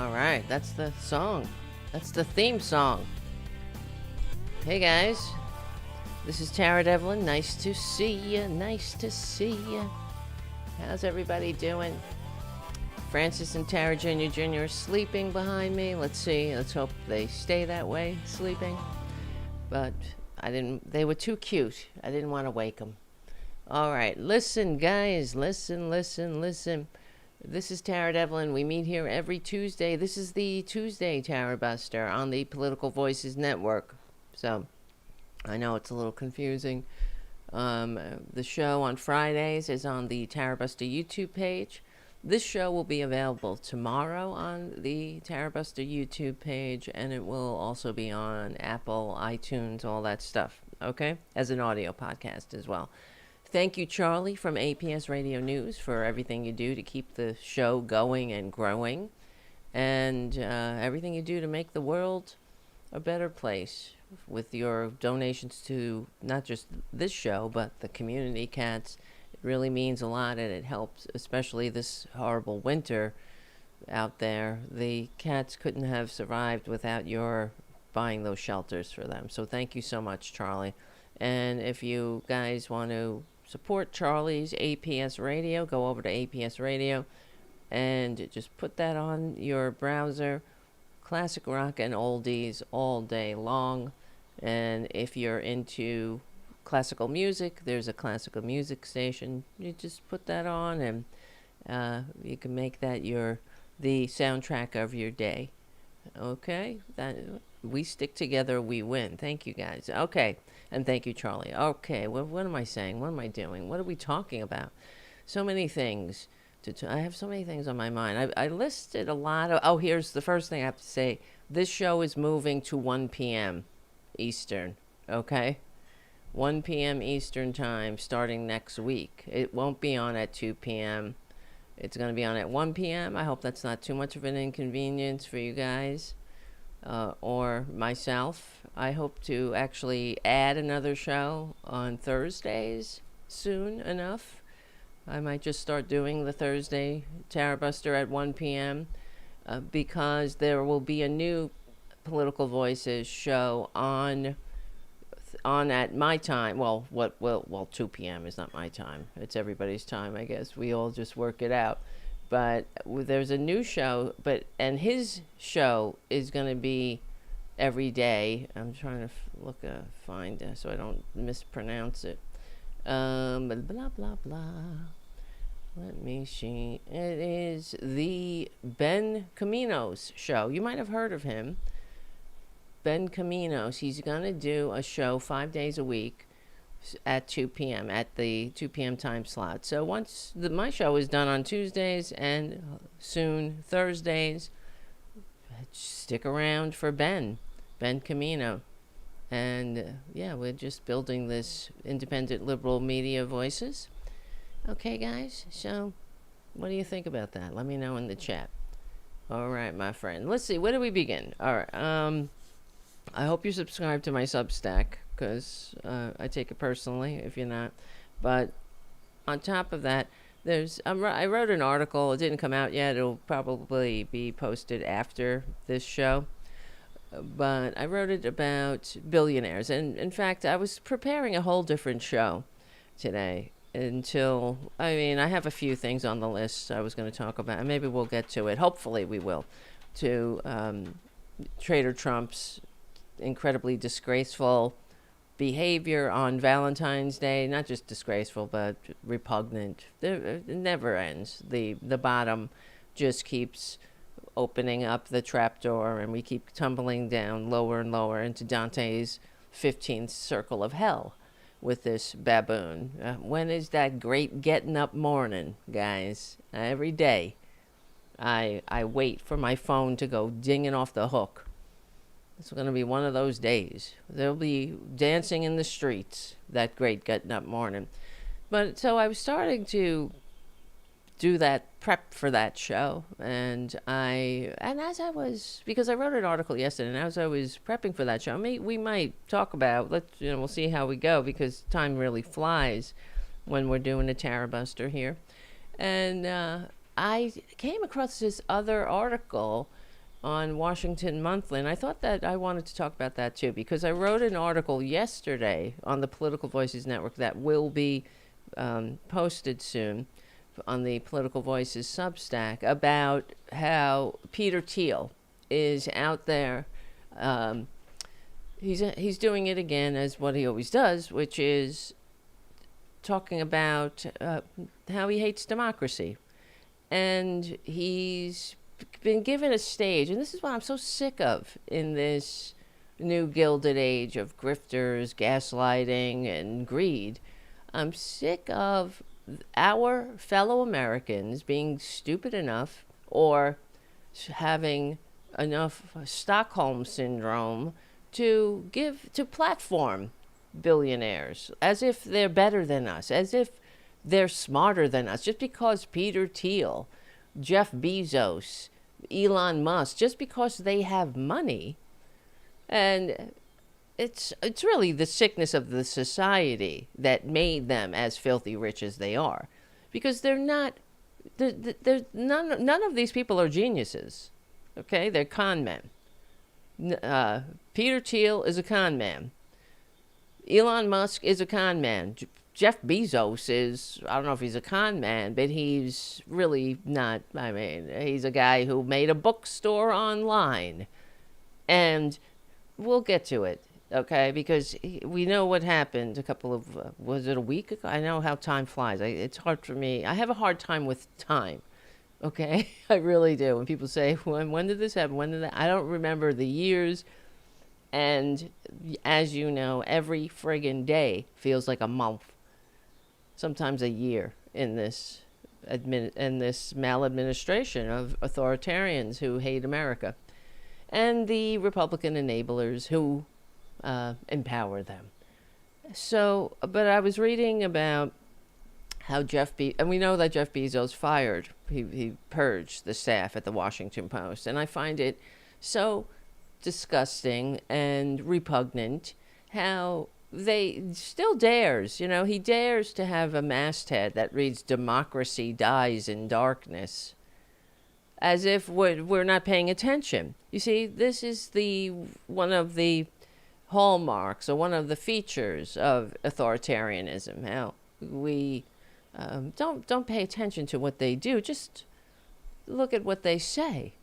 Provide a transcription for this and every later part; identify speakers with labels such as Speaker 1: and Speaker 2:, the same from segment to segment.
Speaker 1: All right, that's the song. That's the theme song. Hey guys, this is Tara Devlin. Nice to see you. Nice to see you. How's everybody doing? Francis and Tara Jr. are sleeping behind me. Let's see. Let's hope they stay that way, sleeping. But they were too cute. I didn't want to wake them. All right, listen, guys. Listen. This is Tara Devlin. We meet here every Tuesday. This is the Tuesday Tarabuster on the Political Voices Network. So, I know it's a little confusing. The show on Fridays is on the Tarabuster YouTube page. This show will be available tomorrow on the Tarabuster YouTube page, and it will also be on Apple, iTunes, all that stuff, okay? As an audio podcast as well. Thank you, Charlie, from APS Radio News, for everything you do to keep the show going and growing, and everything you do to make the world a better place with your donations to not just this show, but the community cats. It really means a lot, and it helps, especially this horrible winter out there. The cats couldn't have survived without your buying those shelters for them. So thank you so much, Charlie. And if you guys want to support Charlie's APS Radio, go over to APS Radio and just put that on your browser. Classic rock and oldies all day long. And if you're into classical music, there's a classical music station. You just put that on, and you can make that the soundtrack of your day. Okay? We stick together, we win. Thank you, guys. Okay. And thank you, Charlie. Okay, what am I saying? What am I doing? What are we talking about? So many things. I have so many things on my mind. I listed a lot of... Oh, here's the first thing I have to say. This show is moving to 1 p.m. Eastern, okay? 1 p.m. Eastern time starting next week. It won't be on at 2 p.m. It's going to be on at 1 p.m. I hope that's not too much of an inconvenience for you guys. Or myself. I hope to actually add another show on Thursdays soon enough. I might just start doing the Thursday Tarabuster at 1 p.m. Because there will be a new Political Voices show on at my time. Well, 2 p.m. is not my time. It's everybody's time, I guess. We all just work it out. But there's a new show, and his show is going to be every day. I'm trying to find so I don't mispronounce it. Blah, blah, blah. Let me see. It is the Ben Caminos show. You might have heard of him. Ben Caminos. He's going to do a show 5 days a week at 2 p.m. at the 2 p.m. time slot. So once my show is done on Tuesdays and soon Thursdays, stick around for Ben Camino. And we're just building this independent liberal media voices. Okay, guys, so what do you think about that? Let me know in the chat. All right, my friend. Let's see, where do we begin? All right, I hope you subscribe to my Substack, because I take it personally if you're not. But on top of that, I wrote an article. It didn't come out yet. It'll probably be posted after this show. But I wrote it about billionaires. And in fact, I was preparing a whole different show today I have a few things on the list I was going to talk about. And maybe we'll get to it. Hopefully we will. To Trader Trump's incredibly disgraceful behavior on Valentine's Day. Not just disgraceful, but repugnant. It never ends. The bottom just keeps opening up the trapdoor, and we keep tumbling down lower and lower into Dante's 15th circle of hell with this baboon. When is that great getting up morning, guys? Every day I wait for my phone to go dinging off the hook. It's going to be one of those days. They'll be dancing in the streets that great getting up morning. But so I was starting to do that prep for that show, because I wrote an article yesterday, and as I was prepping for that show, we might talk about, we'll see how we go, because time really flies when we're doing a Tarabuster here. And I came across this other article on Washington Monthly, and I thought that I wanted to talk about that too, because I wrote an article yesterday on the Political Voices Network that will be posted soon on the Political Voices Substack about how Peter Thiel is out there. He's doing it again as what he always does, which is talking about how he hates democracy. And he's been given a stage, and this is what I'm so sick of in this new gilded age of grifters, gaslighting, and greed. I'm sick of our fellow Americans being stupid enough or having enough Stockholm syndrome to platform billionaires as if they're better than us, as if they're smarter than us, just because Peter Thiel, Jeff Bezos, Elon Musk, just because they have money. And it's really the sickness of the society that made them as filthy rich as they are, because they're not. None of these people are geniuses. Okay, they're con men. Peter Thiel is a con man. Elon Musk is a con man. Jeff Bezos is, I don't know if he's a con man, but he's really not. I mean, he's a guy who made a bookstore online. And we'll get to it, okay? Because we know what happened a couple of, was it a week ago? I know how time flies. It's hard for me. I have a hard time with time, okay? I really do. When people say, when did this happen? When did that? I don't remember the years. And as you know, every friggin' day feels like a month, sometimes a year in this maladministration of authoritarians who hate America, and the Republican enablers who empower them. So, but I was reading about how and we know that Jeff Bezos fired, he purged the staff at the Washington Post, and I find it so disgusting and repugnant how they still dares, he dares to have a masthead that reads "Democracy dies in darkness," as if we're not paying attention. You see, this is one of the hallmarks or one of the features of authoritarianism, how we don't pay attention to what they do, just look at what they say.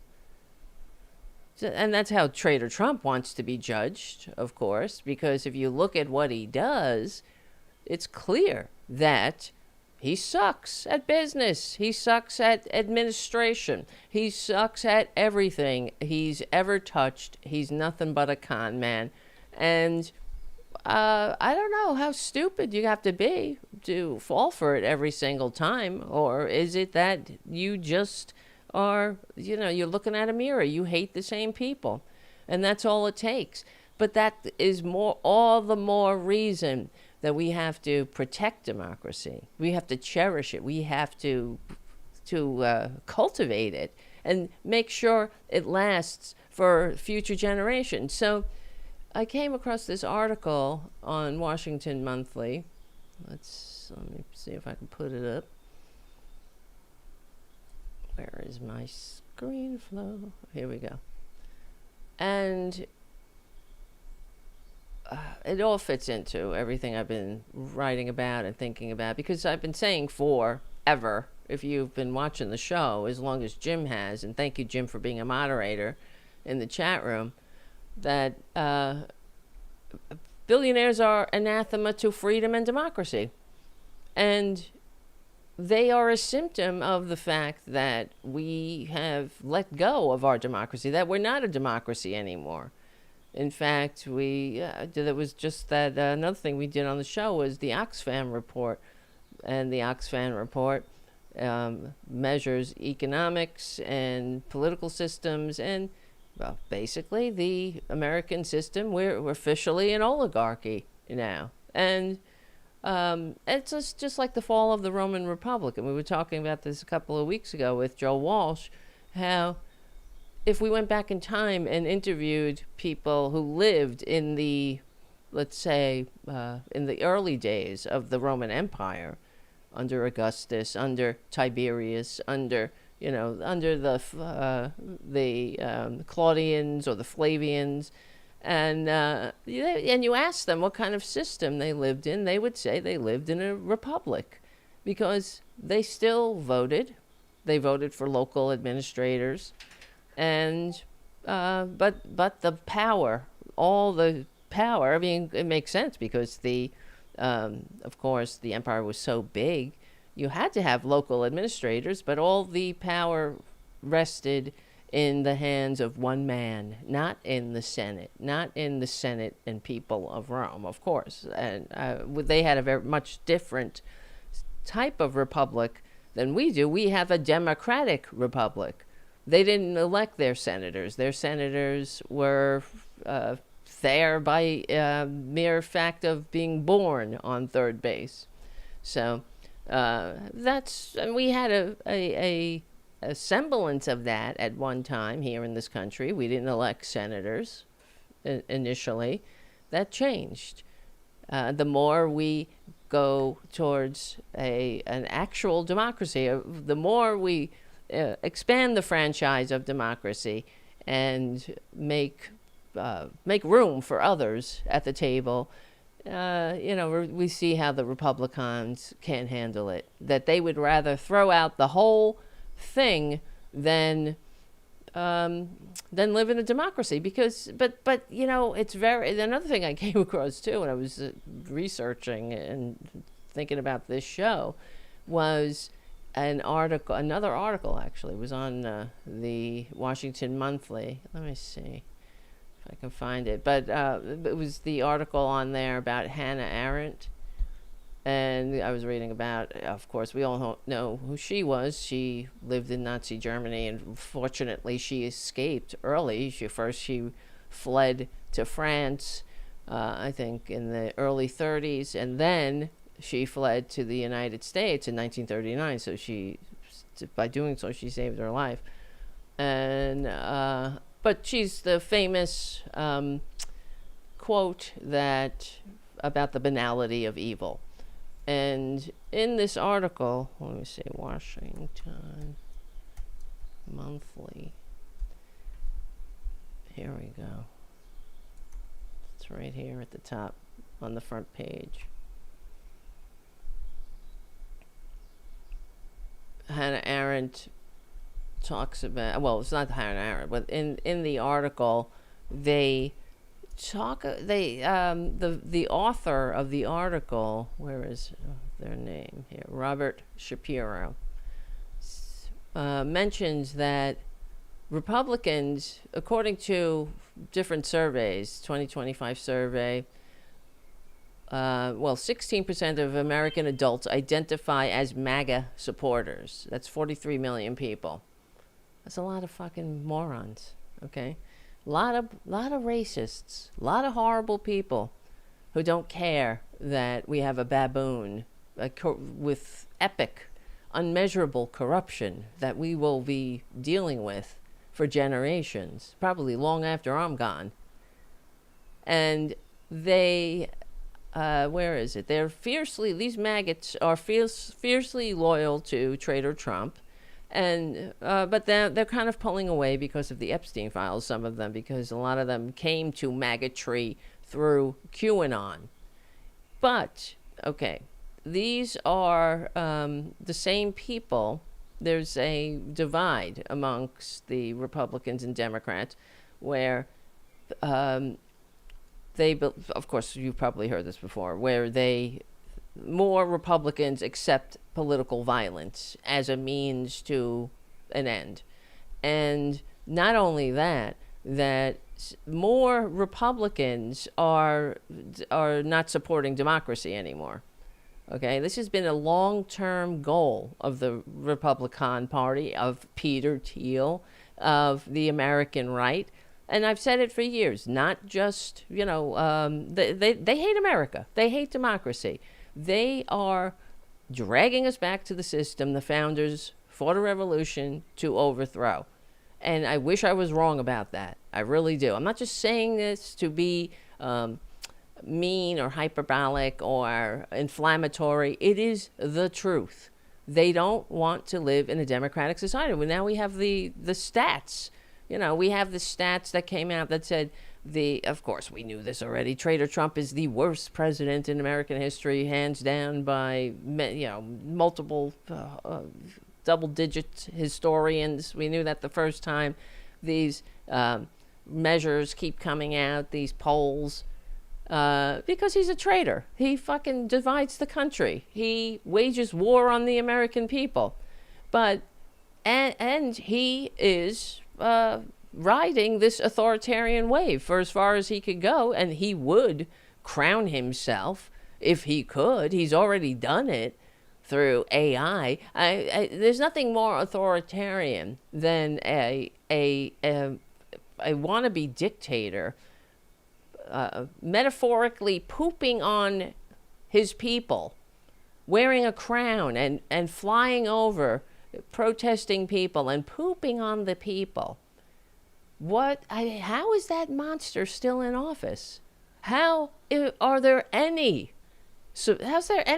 Speaker 1: And that's how Trader Trump wants to be judged, of course, because if you look at what he does, it's clear that he sucks at business. He sucks at administration. He sucks at everything he's ever touched. He's nothing but a con man. And I don't know how stupid you have to be to fall for it every single time. Or is it that you just are, you're looking at a mirror. You hate the same people. And that's all it takes. But that is all the more reason that we have to protect democracy. We have to cherish it. We have to cultivate it and make sure it lasts for future generations. So I came across this article on Washington Monthly. Let me see if I can put it up. Where is my screen flow? Here we go. And it all fits into everything I've been writing about and thinking about, because I've been saying forever, if you've been watching the show as long as Jim has, and thank you, Jim, for being a moderator in the chat room, that billionaires are anathema to freedom and democracy. And they are a symptom of the fact that we have let go of our democracy, that we're not a democracy anymore. In fact, there was just that another thing we did on the show was the Oxfam report. And the Oxfam report measures economics and political systems and, well, basically the American system. We're officially an oligarchy now. And it's just like the fall of the Roman Republic. And we were talking about this a couple of weeks ago with Joe Walsh, how if we went back in time and interviewed people who lived in the, let's say, in the early days of the Roman Empire, under Augustus, under Tiberius, under under the Claudians or the Flavians, and you ask them what kind of system they lived in, they would say they lived in a republic, because they still voted. They voted for local administrators, and but the power, all the power. I mean, it makes sense because of course, the empire was so big. You had to have local administrators, but all the power rested in the hands of one man, not in the Senate, and people of Rome, of course. And they had a very much different type of republic than we do. We have a democratic republic. They didn't elect their senators. Their senators were there by mere fact of being born on third base. So and we had a semblance of that at one time here in this country. We didn't elect senators initially. That changed. The more we go towards an actual democracy, the more we expand the franchise of democracy and make room for others at the table, we see how the Republicans can't handle it. That they would rather throw out the whole thing than live in a democracy. Because, but it's another thing I came across too when I was researching and thinking about this show was another article actually. It was on the Washington Monthly. Let me see I can find it, but it was the article on there about Hannah Arendt, and I was reading about, of course, we all know who she was. She lived in Nazi Germany, and fortunately she escaped early. She fled to France, I think in the early 30s, and then she fled to the United States in 1939, so by doing so, she saved her life. And but she's the famous quote about the banality of evil. And in this article, let me see, Washington Monthly. Here we go. It's right here at the top on the front page. Hannah Arendt talks about, well, it's not Hannah Arendt, but in the article the author of the article, where is their name here, Robert Shapiro, mentions that Republicans, according to different surveys, 2025 survey, 16% of American adults identify as MAGA supporters. That's 43 million people. That's a lot of fucking morons, okay? A lot of racists, a lot of horrible people who don't care that we have a baboon with epic, unmeasurable corruption that we will be dealing with for generations, probably long after I'm gone. And they, where is it? These maggots are fiercely loyal to Traitor Trump. And but they're kind of pulling away because of the Epstein files, some of them, because a lot of them came to maggotry through QAnon. But, okay, these are the same people. There's a divide amongst the Republicans and Democrats where of course, you've probably heard this before, where more Republicans accept political violence as a means to an end. And not only that more Republicans are not supporting democracy anymore. Okay, this has been a long-term goal of the Republican Party, of Peter Thiel, of the American right. And I've said it for years, not just, they hate America. They hate democracy. They are dragging us back to the system the founders fought a revolution to overthrow. And I wish I was wrong about that. I really do. I'm not just saying this to be mean or hyperbolic or inflammatory. It is the truth. They don't want to live in a democratic society. Well, now we have the stats. We have the stats that came out that said of course, we knew this already. Trader Trump is the worst president in American history, hands down by, multiple double-digit historians. We knew that the first time. These measures keep coming out, these polls, because he's a traitor. He fucking divides the country. He wages war on the American people. And he is riding this authoritarian wave for as far as he could go, and he would crown himself if he could. He's already done it through AI. There's nothing more authoritarian than a wannabe dictator metaphorically pooping on his people, wearing a crown and flying over protesting people and pooping on the people. How is that monster still in office? How's there any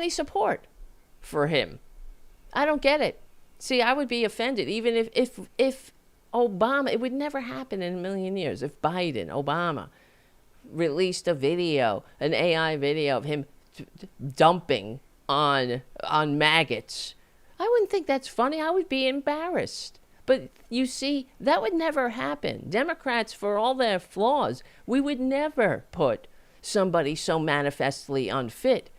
Speaker 1: support for him? I don't get it. See, I would be offended even if Obama, it would never happen in a million years if Obama released a video, an AI video of him dumping on maggots. I wouldn't think that's funny. I would be embarrassed. But you see, that would never happen. Democrats, for all their flaws, we would never put somebody so manifestly unfit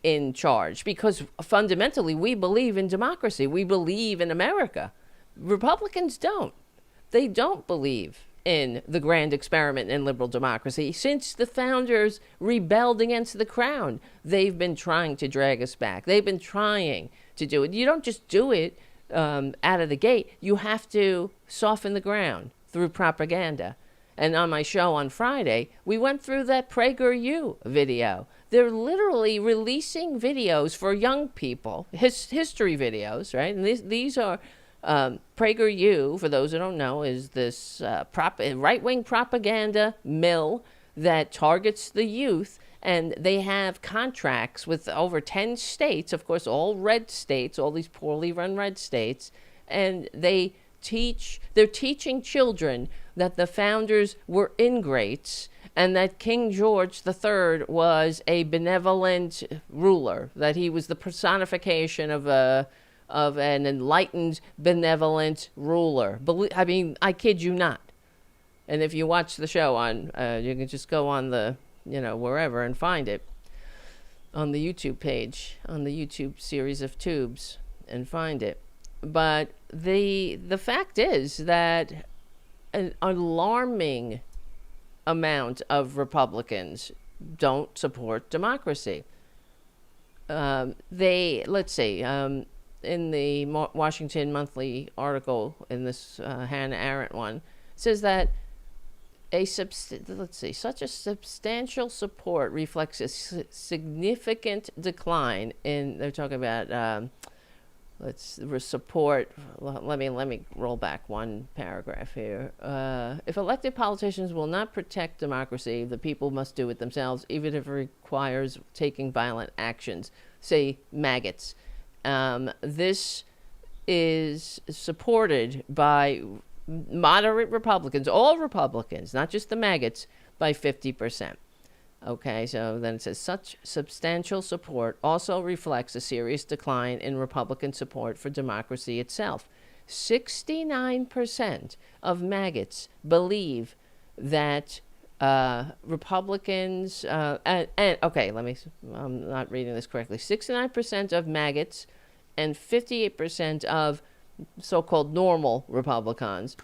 Speaker 1: in charge, because fundamentally we believe in democracy. We believe in America. Republicans don't. They don't believe in the grand experiment in liberal democracy. Since the founders rebelled against the crown, they've been trying to drag us back. They've been trying to do it. You don't just do it out of the gate. You have to soften the ground through propaganda. And on my show on Friday, we went through that PragerU video. They're literally releasing videos for young people, history videos, right? And these are PragerU, for those who don't know, is this right-wing propaganda mill that targets the youth. And they have contracts with over 10 states, of course, all red states, all these poorly run red states. And they're teaching children that the founders were ingrates and that King George III was a benevolent ruler, that he was the personification of an enlightened, benevolent ruler. I mean, I kid you not. And if you watch the show you can just go on the, wherever and find it on the YouTube page, on the YouTube series of tubes, and find it. But the fact is that an alarming amount of Republicans don't support democracy. In the Washington Monthly article, in this Hannah Arendt one, says that such a substantial support reflects a significant decline in. They're talking about support. Let me roll back one paragraph here. If elected politicians will not protect democracy, the people must do it themselves, even if it requires taking violent actions. Say maggots. This is supported by moderate Republicans, all Republicans, not just the maggots, by 50%. Okay, so then it says such substantial support also reflects a serious decline in Republican support for democracy itself. 69% of maggots believe that Republicans, I'm not reading this correctly, 69% of maggots and 58% of so-called normal Republicans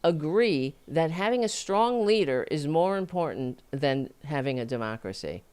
Speaker 1: agree that having a strong leader is more important than having a democracy.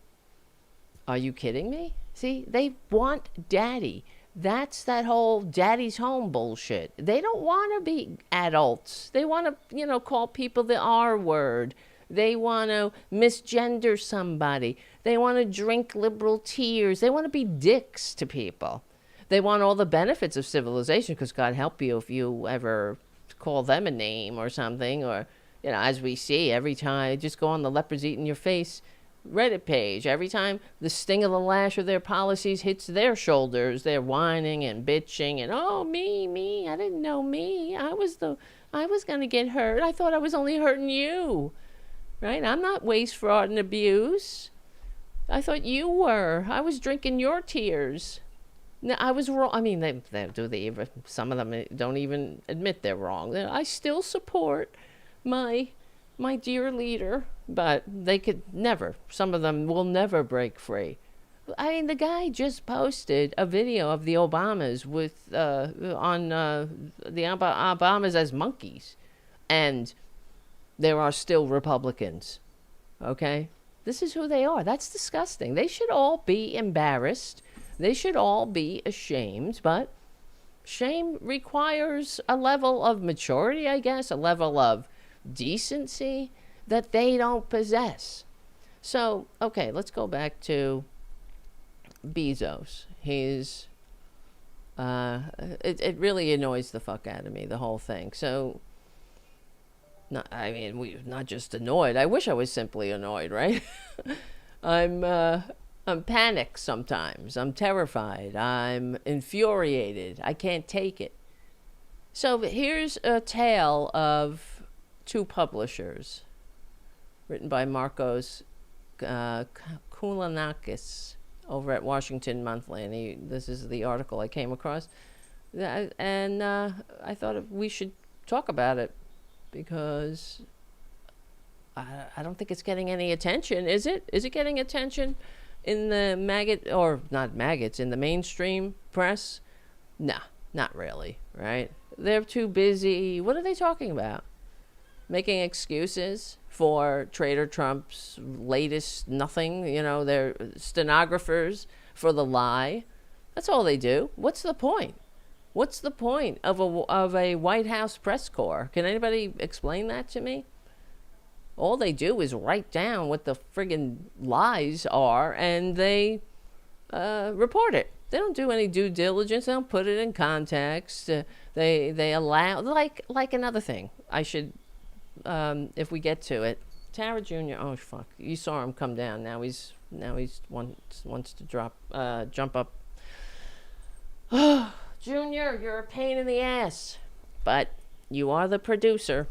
Speaker 1: Are you kidding me? See, they want daddy. That's that whole daddy's home bullshit. They don't want to be adults. They want to, call people the R word. They want to misgender somebody. They want to drink liberal tears. They want to be dicks to people. They want all the benefits of civilization, because God help you if you ever call them a name or something, or, as we see every time, just go on the leopards eating your face Reddit page. Every time the sting of the lash of their policies hits their shoulders, they're whining and bitching and, oh, me, I didn't know me. I was going to get hurt. I thought I was only hurting you. Right? I'm not waste, fraud, and abuse. I thought you were. I was drinking your tears. No, I was wrong. I mean, some of them don't even admit they're wrong. I still support my dear leader, but they could never. Some of them will never break free. I mean, the guy just posted a video of the Obamas with the Obamas as monkeys, and there are still Republicans. Okay, this is who they are. That's disgusting. They should all be embarrassed. They should all be ashamed, but shame requires a level of maturity, I guess, a level of decency that they don't possess. So, okay, let's go back to Bezos. He's, it really annoys the fuck out of me, the whole thing. So, we're not just annoyed. I wish I was simply annoyed, right? I'm panicked sometimes. I'm terrified. I'm infuriated. I can't take it. So here's a tale of two publishers, written by Marcos Koulanakis over at Washington Monthly. And this is the article I came across. And I thought we should talk about it because I don't think it's getting any attention, is it? Is it getting attention? In the maggot, or not maggots, in the mainstream press? Nah, not really, right? They're too busy. What are they talking about? Making excuses for Trader Trump's latest nothing. They're stenographers for the lie. That's all they do. What's the point? What's the point of a White House press corps? Can anybody explain that to me? All they do is write down what the friggin' lies are, and they report it. They don't do any due diligence. They don't put it in context. They allow, like another thing. I should, if we get to it, Tara Jr. Oh fuck! You saw him come down. Now he's wants to jump up. Junior, you're a pain in the ass, but you are the producer.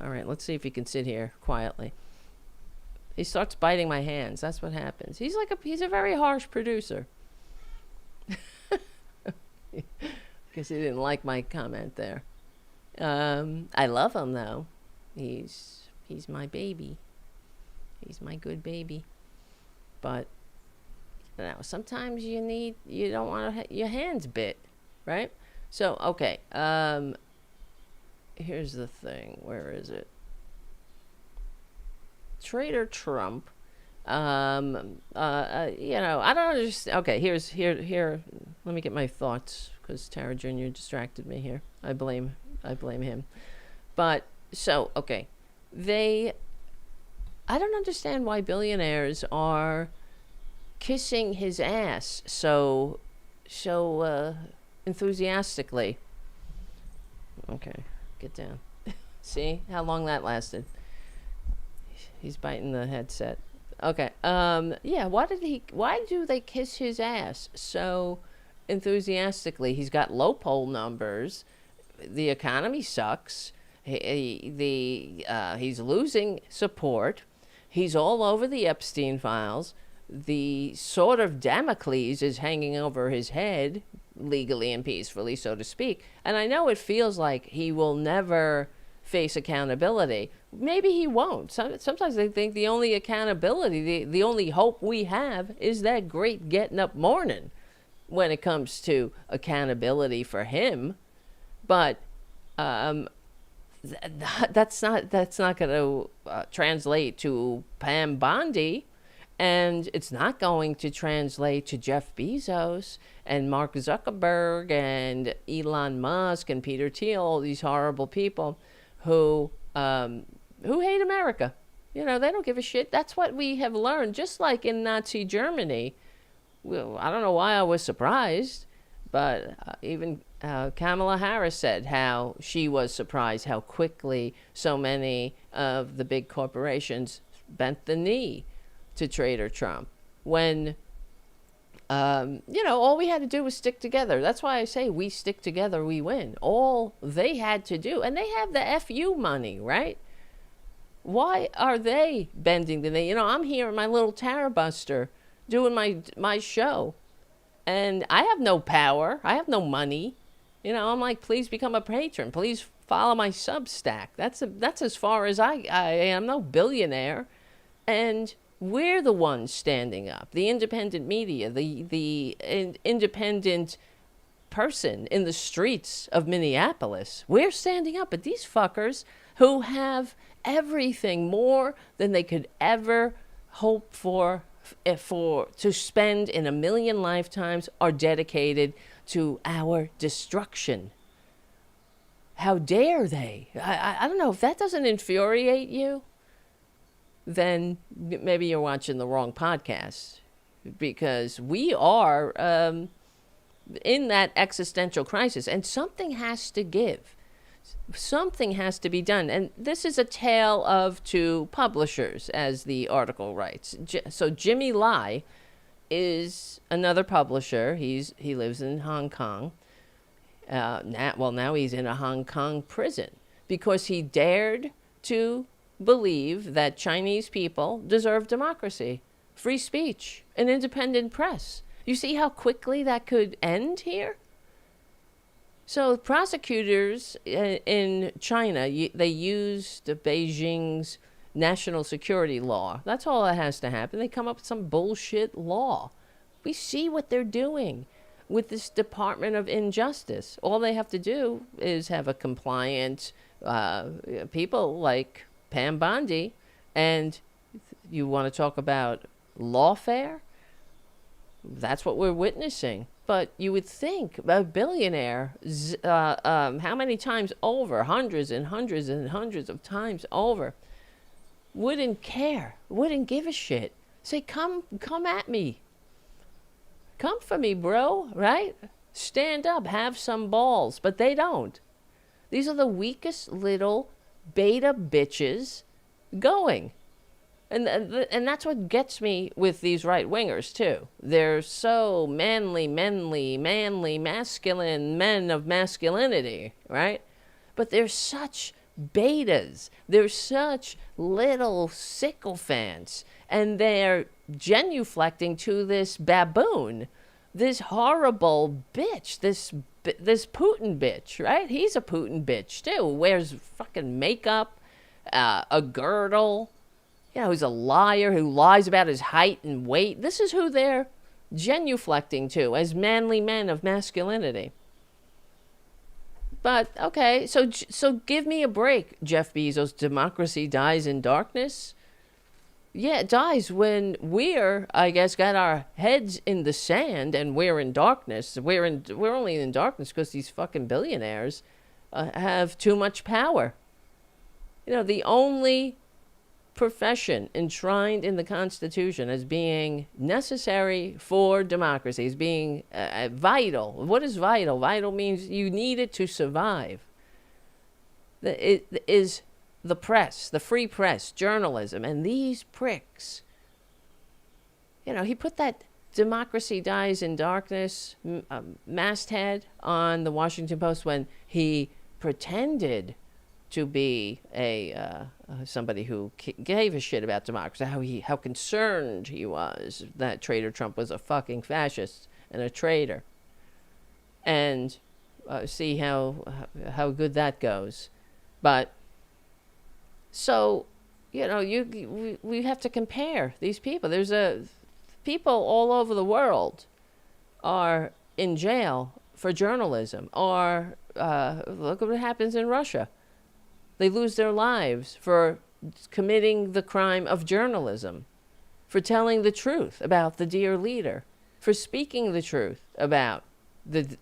Speaker 1: All right, let's see if he can sit here quietly. He starts biting my hands. That's what happens. He's a very harsh producer. Because he didn't like my comment there. I love him though. He's my baby. He's my good baby. But sometimes you don't want your hands bit, right? So okay. Here's the thing. Where is it? Trader Trump. I don't understand. Okay, here. Let me get my thoughts because Tara Jr. distracted me here. I blame him. But so okay, I don't understand why billionaires are kissing his ass so enthusiastically. Okay. Get down. See how long that lasted? He's biting the headset. Okay. Yeah. Why do they kiss his ass so enthusiastically? He's got low poll numbers. The economy sucks. He's losing support. He's all over the Epstein files. The sword of Damocles is hanging over his head, legally and peacefully, so to speak. And I know it feels like he will never face accountability. Maybe he won't. Sometimes I think the only accountability, the only hope we have is that great getting up morning when it comes to accountability for him. But that's not going to translate to Pam Bondi. And it's not going to translate to Jeff Bezos and Mark Zuckerberg and Elon Musk and Peter Thiel, all these horrible people who hate America. They don't give a shit. That's what we have learned. Just like in Nazi Germany, well, I don't know why I was surprised, but even Kamala Harris said how she was surprised how quickly so many of the big corporations bent the knee to Trader Trump when, all we had to do was stick together. That's why I say we stick together, we win. All they had to do, and they have the FU money, right? Why are they bending the knee? I'm here in my little Tarabuster doing my show, and I have no power. I have no money. I'm like, please become a patron. Please follow my Substack. That's as far as I am. No billionaire. And we're the ones standing up. The independent media, the independent person in the streets of Minneapolis. We're standing up. But these fuckers who have everything more than they could ever hope for to spend in a million lifetimes are dedicated to our destruction. How dare they? I don't know, if that doesn't infuriate you, then maybe you're watching the wrong podcast, because we are in that existential crisis, and something has to give. Something has to be done. And this is a tale of two publishers, as the article writes. So Jimmy Lai is another publisher. He lives in Hong Kong. Now he's in a Hong Kong prison because he dared to believe that Chinese people deserve democracy, free speech, an independent press. You see how quickly that could end here? So prosecutors in China, they used Beijing's national security law. That's all that has to happen. They come up with some bullshit law. We see what they're doing with this Department of Injustice. All they have to do is have a compliant people like Pam Bondi. And you want to talk about lawfare? That's what we're witnessing. But you would think a billionaire, how many times over, hundreds and hundreds and hundreds of times over, wouldn't care, wouldn't give a shit. Say, come at me. Come for me, bro, right? Stand up, have some balls. But they don't. These are the weakest little beta bitches going. And that's what gets me with these right-wingers, too. They're so manly, masculine men of masculinity, right? But they're such betas. They're such little sycophants. And they're genuflecting to this baboon, this horrible bitch, this Putin bitch, right? He's a Putin bitch, too. Wears fucking makeup, a girdle. Who's a liar, who lies about his height and weight. This is who they're genuflecting to as manly men of masculinity. But, okay, so give me a break, Jeff Bezos. Democracy dies in darkness? Yeah, it dies when we're, I guess, got our heads in the sand and we're in darkness. We're only in darkness because these fucking billionaires have too much power. The only profession enshrined in the Constitution as being necessary for democracy, as being vital. What is vital? Vital means you need it to survive. It is the press, the free press, journalism, and these pricks. He put that democracy dies in darkness masthead on the Washington Post when he pretended to be somebody who gave a shit about democracy, how concerned he was that Trader Trump was a fucking fascist and a traitor, and see how good that goes. But so we have to compare these people. There's people all over the world are in jail for journalism, or look at what happens in Russia. They lose their lives for committing the crime of journalism, for telling the truth about the dear leader, for speaking the truth about the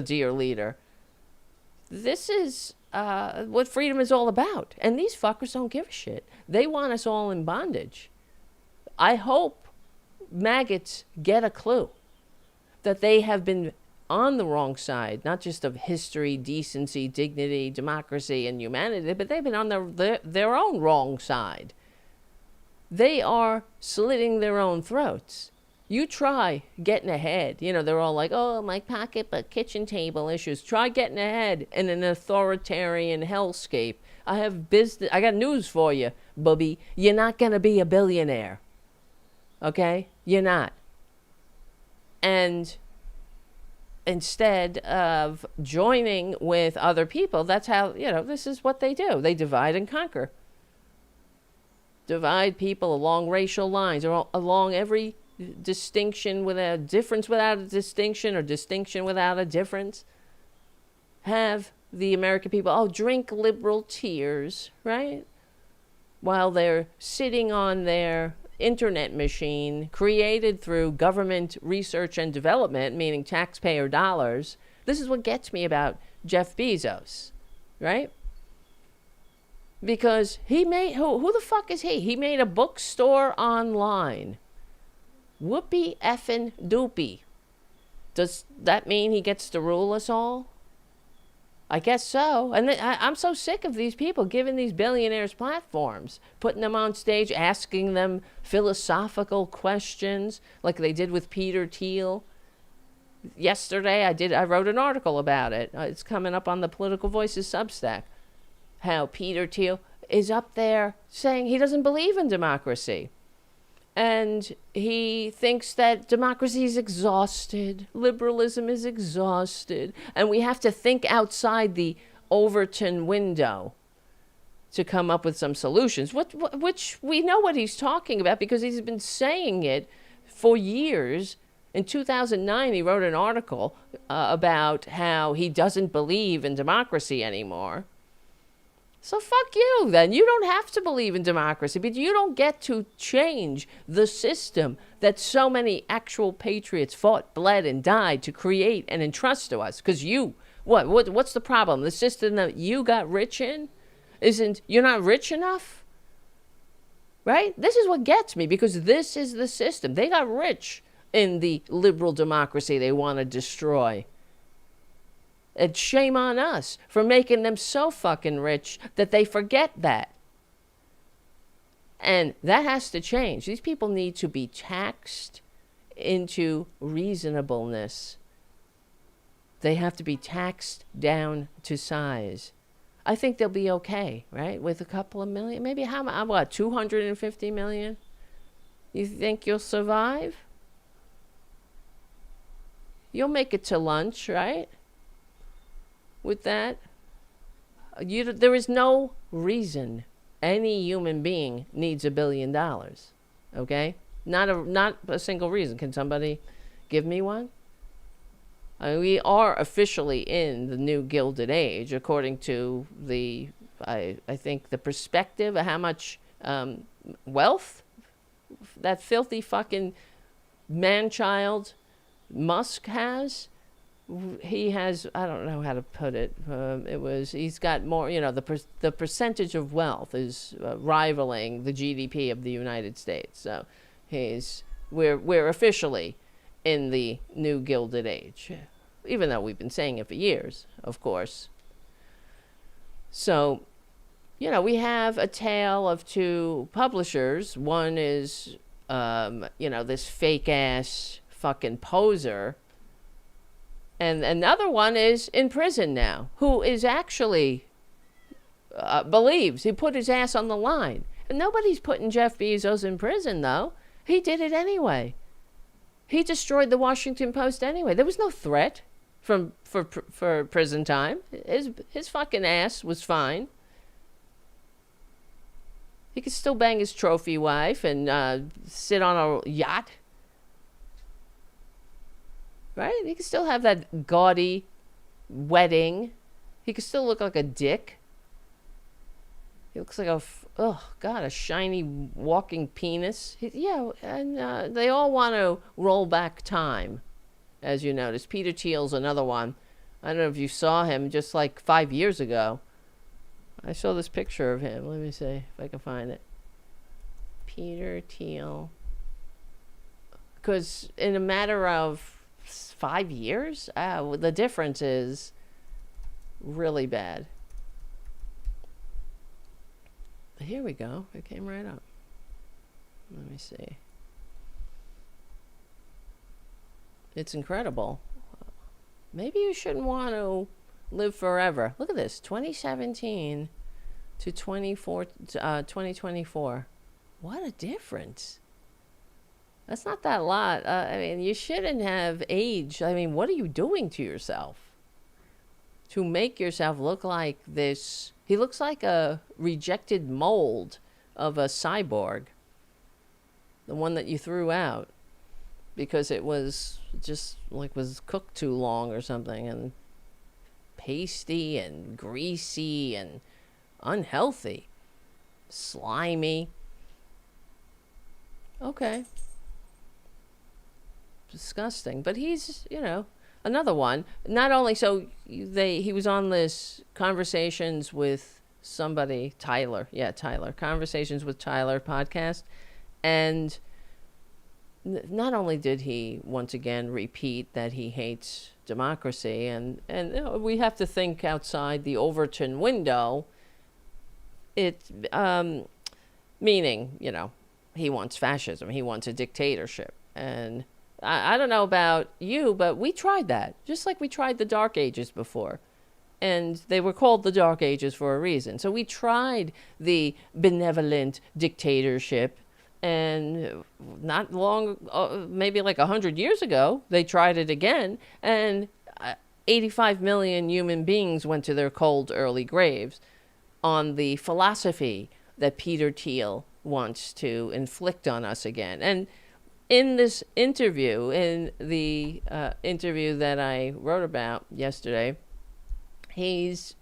Speaker 1: dear leader. This is what freedom is all about. And these fuckers don't give a shit. They want us all in bondage. I hope maggots get a clue that they have been on the wrong side, not just of history, decency, dignity, democracy, and humanity, but they've been on their own wrong side. they are slitting their own throats. You try getting ahead. You know, they're all like, oh, my pocketbook, kitchen table issues. Try getting ahead in an authoritarian hellscape. I got news for you, bubby. You're not going to be a billionaire. Okay? You're not. And instead of joining with other people, that's how, this is what they do. They divide and conquer. Divide people along racial lines or along every distinction without a difference without a distinction or distinction without a difference. Have the American people, drink liberal tears, right? While they're sitting on their internet machine created through government research and development, meaning taxpayer dollars. This is what gets me about Jeff Bezos, right? Because he made, who the fuck is he? He made a bookstore online. Whoopee effing doopy. Does that mean he gets to rule us all? I guess so. And I'm so sick of these people giving these billionaires platforms, putting them on stage, asking them philosophical questions like they did with Peter Thiel. Yesterday, I wrote an article about it. It's coming up on the Political Voices Substack. How Peter Thiel is up there saying he doesn't believe in democracy. And he thinks that democracy is exhausted, liberalism is exhausted, and we have to think outside the Overton window to come up with some solutions, which we know what he's talking about because he's been saying it for years. In 2009, he wrote an article about how he doesn't believe in democracy anymore. So fuck you, then. You don't have to believe in democracy, but you don't get to change the system that so many actual patriots fought, bled, and died to create and entrust to us. Because what's the problem? The system that you got rich in you're not rich enough? Right? This is what gets me, because this is the system. They got rich in the liberal democracy they want to destroy. And shame on us for making them so fucking rich that they forget that. And that has to change. These people need to be taxed into reasonableness. They have to be taxed down to size. I think they'll be okay, right? With a couple of million, maybe 250 million? You think you'll survive? You'll make it to lunch, right? With that, there is no reason any human being needs $1 billion. Okay? Not a single reason. Can somebody give me one? We are officially in the new Gilded Age, according to I think the perspective of how much wealth that filthy fucking man-child Musk has. He has, I don't know how to put it. He's got more, the percentage of wealth is rivaling the GDP of the United States. So we're officially in the new Gilded Age, even though we've been saying it for years, of course. So, we have a tale of two publishers. One is, this fake ass fucking poser. And another one is in prison now, who is actually believes he put his ass on the line. And nobody's putting Jeff Bezos in prison, though. He did it anyway. He destroyed the Washington Post anyway. There was no threat for prison time. His fucking ass was fine. He could still bang his trophy wife and sit on a yacht. Right? He could still have that gaudy wedding. He could still look like a dick. He looks like a shiny walking penis. And they all want to roll back time, as you notice. Peter Thiel's another one. I don't know if you saw him just like 5 years ago. I saw this picture of him. Let me see if I can find it. Peter Thiel. Because in a matter of 5 years, the difference is really bad. Here we go. It came right up. Let me see. It's incredible. Maybe you shouldn't want to live forever. Look at this, 2017 to 2024. What a difference. That's not that lot. I mean, you shouldn't have aged. I mean, what are you doing to yourself to make yourself look like this? He looks like a rejected mold of a cyborg. The one that you threw out because it was just like was cooked too long or something, and pasty and greasy and unhealthy, slimy. Okay. Disgusting. But he's, another one. Not only so he was on this Conversations with somebody, Tyler. Yeah, Tyler. Conversations with Tyler podcast. And not only did he once again repeat that he hates democracy, and we have to think outside the Overton window. It meaning, he wants fascism, he wants a dictatorship. And I don't know about you, but we tried that, just like we tried the Dark Ages before. And they were called the Dark Ages for a reason. So we tried the benevolent dictatorship. And not long, maybe like 100 years ago, they tried it again. And 85 million human beings went to their cold early graves on the philosophy that Peter Thiel wants to inflict on us again. And in this interview, in the interview that I wrote about yesterday, he's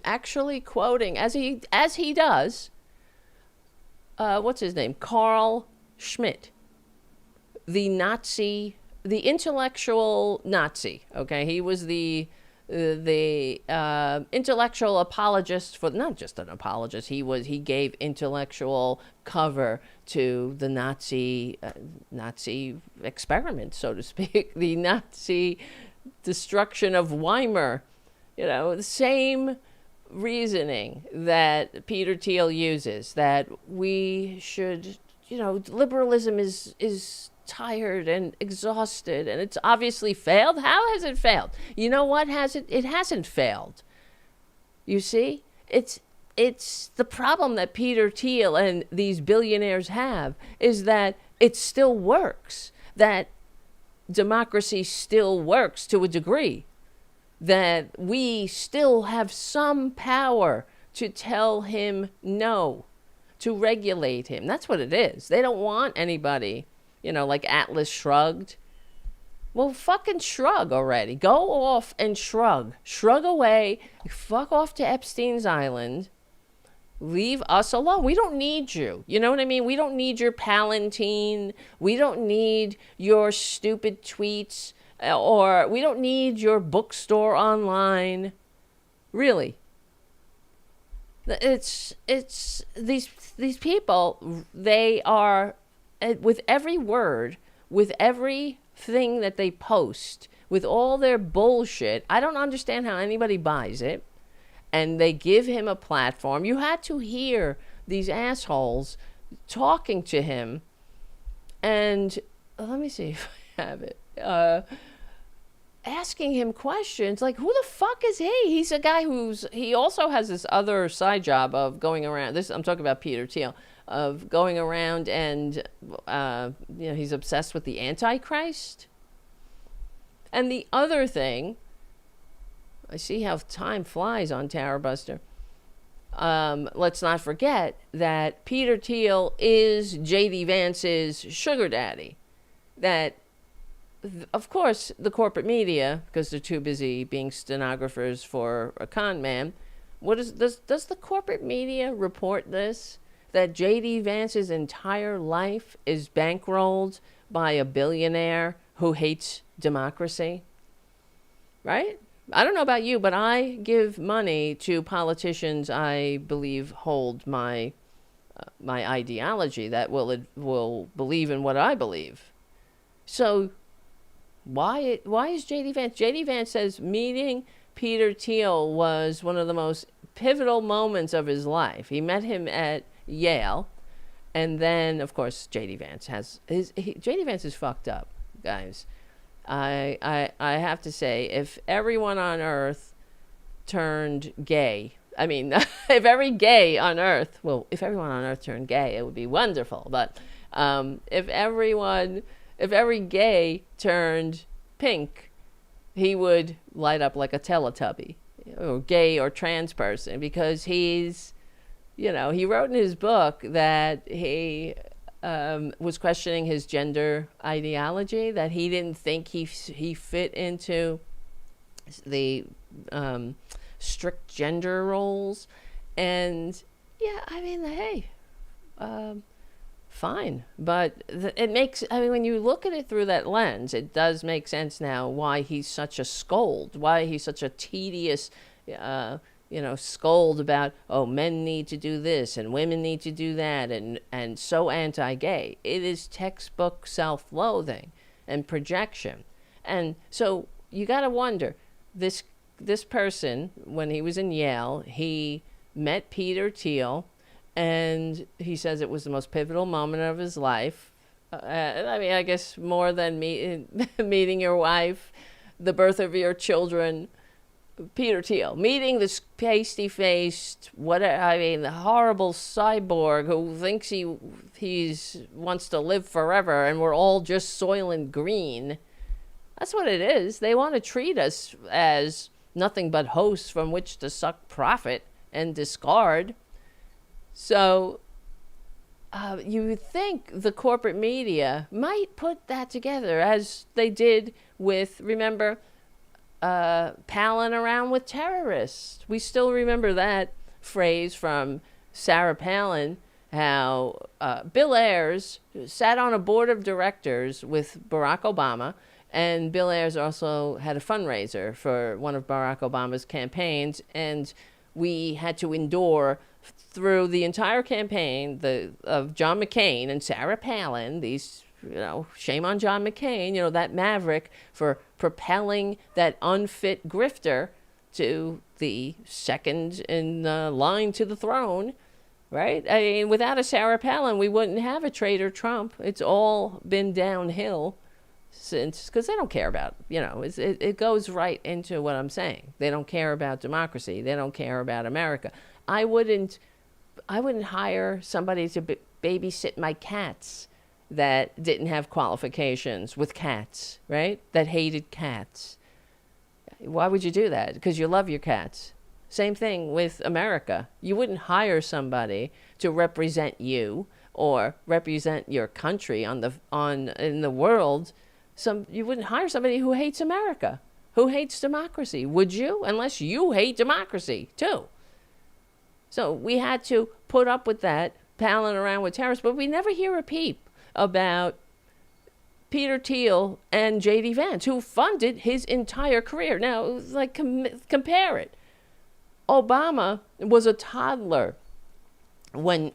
Speaker 1: actually quoting, as he does, what's his name? Carl Schmitt, the intellectual Nazi. Okay, he was the intellectual apologist for, not just an apologist. He gave intellectual cover to the Nazi experiment, so to speak, the Nazi destruction of Weimar. The same reasoning that Peter Thiel uses, that we should, liberalism is tired and exhausted, and it's obviously failed. How has it failed? You know what? It hasn't failed. You see? It's the problem that Peter Thiel and these billionaires have is that it still works, that democracy still works to a degree, that we still have some power to tell him no, to regulate him. That's what it is. They don't want anybody, like Atlas Shrugged. Well, fucking shrug already. Go off and shrug. Shrug away. Fuck off to Epstein's Island. Leave us alone. We don't need you. You know what I mean? We don't need your Palantine. We don't need your stupid tweets. Or we don't need your bookstore online. Really. It's these people, they are, with every word, with everything that they post, with all their bullshit, I don't understand how anybody buys it. And they give him a platform. You had to hear these assholes talking to him. And let me see if I have it. Asking him questions like, who the fuck is he? He's a guy he also has this other side job of going around. I'm talking about Peter Thiel, of going around and, he's obsessed with the Antichrist. And the other thing, I see how time flies on Tarabuster. Let's not forget that Peter Thiel is J.D. Vance's sugar daddy. That, of course, the corporate media, because they're too busy being stenographers for a con man, does the corporate media report this? That J.D. Vance's entire life is bankrolled by a billionaire who hates democracy? Right? I don't know about you, but I give money to politicians I believe hold my ideology, that will believe in what I believe. So why is J.D. Vance? J.D. Vance says meeting Peter Thiel was one of the most pivotal moments of his life. He met him at Yale, And then, of course, J.D. Vance has J.D. Vance is fucked up, guys. I have to say, if everyone on Earth turned gay, I mean, if every gay on Earth, well, if everyone on Earth turned gay, it would be wonderful. But if every gay turned pink, he would light up like a Teletubby, or gay or trans person, because he's, you know, he wrote in his book that he was questioning his gender ideology, that he didn't think he fit into the strict gender roles. And yeah, I mean, hey, fine. But it makes, I mean, when you look at it through that lens, it does make sense now why he's such a scold, why he's such a tedious, scold about, oh, men need to do this and women need to do that, and so anti-gay. It is textbook self-loathing and projection. And so you got to wonder, this person, when he was in Yale, he met Peter Thiel, and he says it was the most pivotal moment of his life. I mean, I guess more than meeting your wife, the birth of your children. Peter Thiel, meeting this pasty-faced, the horrible cyborg who thinks he's wants to live forever, and we're all just Soylent Green. That's what it is. They want to treat us as nothing but hosts from which to suck profit and discard. So you would think the corporate media might put that together, as they did with, remember, palling around with terrorists. We still remember that phrase from Sarah Palin, how Bill Ayers sat on a board of directors with Barack Obama, and Bill Ayers also had a fundraiser for one of Barack Obama's campaigns, and we had to endure through the entire campaign of John McCain and Sarah Palin, these, shame on John McCain, that maverick, for propelling that unfit grifter to the second in line to the throne, right? I mean, without a Sarah Palin, we wouldn't have a traitor Trump. It's all been downhill since, because they don't care about, it goes right into what I'm saying. They don't care about democracy. They don't care about America. I wouldn't hire somebody to babysit my cats that didn't have qualifications with cats, right? That hated cats. Why would you do that? Because you love your cats. Same thing with America. You wouldn't hire somebody to represent you or represent your country in the world. You wouldn't hire somebody who hates America, who hates democracy, would you? Unless you hate democracy too. So we had to put up with that, palling around with terrorists, but we never hear a peep about Peter Thiel and J.D. Vance, who funded his entire career. Now, compare it. Obama was a toddler when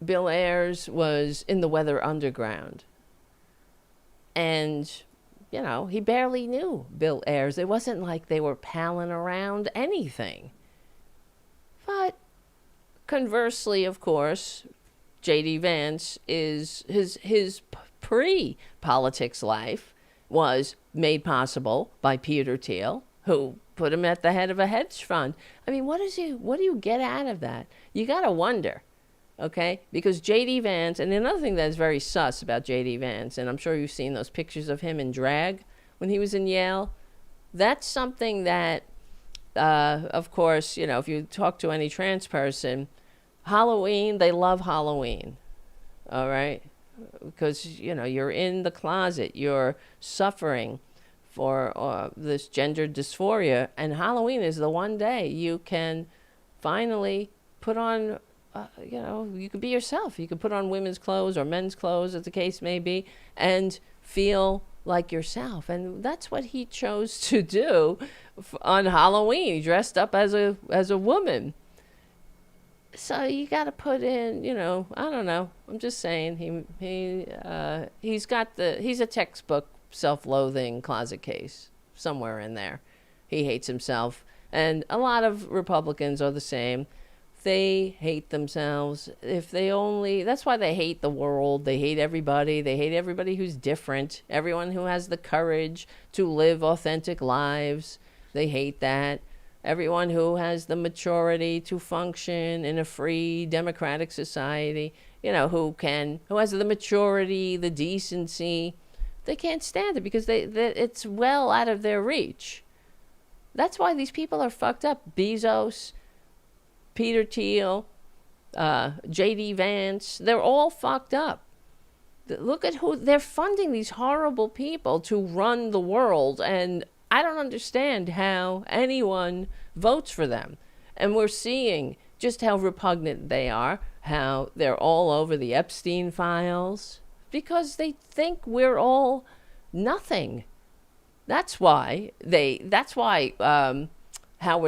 Speaker 1: Bill Ayers was in the Weather Underground. And, he barely knew Bill Ayers. It wasn't like they were palling around anything. But conversely, of course, J.D. Vance is his pre-politics life was made possible by Peter Thiel, who put him at the head of a hedge fund. I mean, what do you get out of that? You got to wonder, okay? Because J.D. Vance, and another thing that's very sus about J.D. Vance, and I'm sure you've seen those pictures of him in drag when he was in Yale, that's something that, of course, if you talk to any trans person, Halloween, they love Halloween, all right? Because, you're in the closet, you're suffering for this gender dysphoria, and Halloween is the one day you can finally put on, you can be yourself. You can put on women's clothes or men's clothes, as the case may be, and feel like yourself. And that's what he chose to do on Halloween. He dressed up as a woman. So you got to put in, I don't know. I'm just saying he's a textbook self-loathing closet case somewhere in there. He hates himself. And a lot of Republicans are the same. They hate themselves. If they only, that's why they hate the world. They hate everybody. They hate everybody who's different. Everyone who has the courage to live authentic lives. They hate that. Everyone who has the maturity to function in a free democratic society, who has the maturity, the decency, they can't stand it because it's well out of their reach. That's why these people are fucked up. Bezos, Peter Thiel, J.D. Vance, they're all fucked up. Look at who they're funding, these horrible people to run the world, and I don't understand how anyone votes for them. And we're seeing just how repugnant they are, how they're all over the Epstein files, because they think we're all nothing. That's why Howard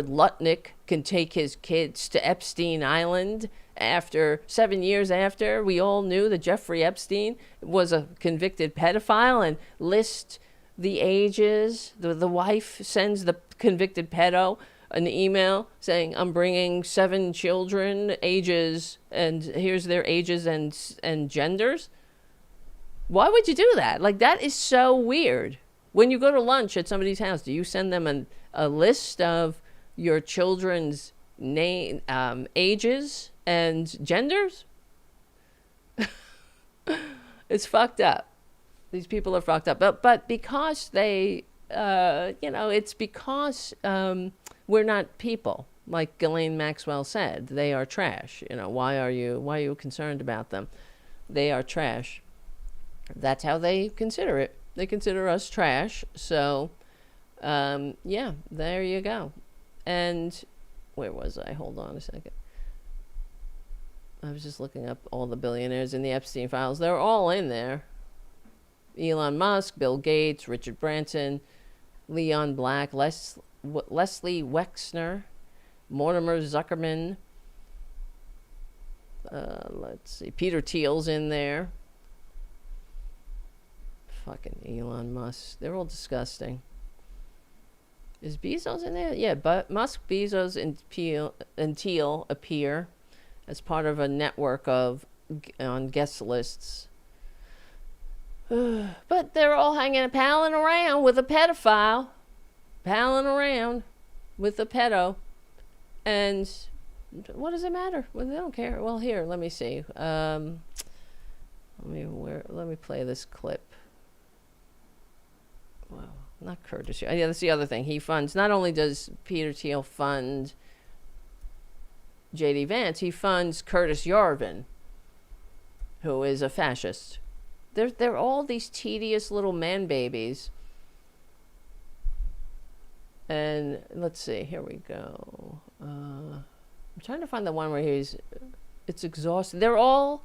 Speaker 1: Lutnick can take his kids to Epstein Island after 7 years after we all knew that Jeffrey Epstein was a convicted pedophile, and list the ages. The wife sends the convicted pedo an email saying, I'm bringing 7 children, ages, and here's their ages and genders. Why would you do that? Like, that is so weird. When you go to lunch at somebody's house, do you send them a list of your children's name, ages and genders? It's fucked up. These people are fucked up. But because they, it's because we're not people. Like Ghislaine Maxwell said, they are trash. Why are you concerned about them? They are trash. That's how they consider it. They consider us trash. So, yeah, there you go. And where was I? Hold on a second. I was just looking up all the billionaires in the Epstein files. They're all in there. Elon Musk, Bill Gates, Richard Branson, Leon Black, Leslie Wexner, Mortimer Zuckerman. Let's see. Peter Thiel's in there. Fucking Elon Musk. They're all disgusting. Is Bezos in there? Yeah, but Musk, Bezos, and Thiel appear as part of a network on guest lists. But they're all palling around with a pedophile. Palling around with a pedo. And what does it matter? Well, they don't care. Well, here, let me see. Let me play this clip. Wow, not Curtis. Yeah, that's the other thing. He funds, not only does Peter Thiel fund J.D. Vance, he funds Curtis Yarvin, who is a fascist. They're all these tedious little man babies. And let's see, here we go. I'm trying to find the one where it's exhausting. They're all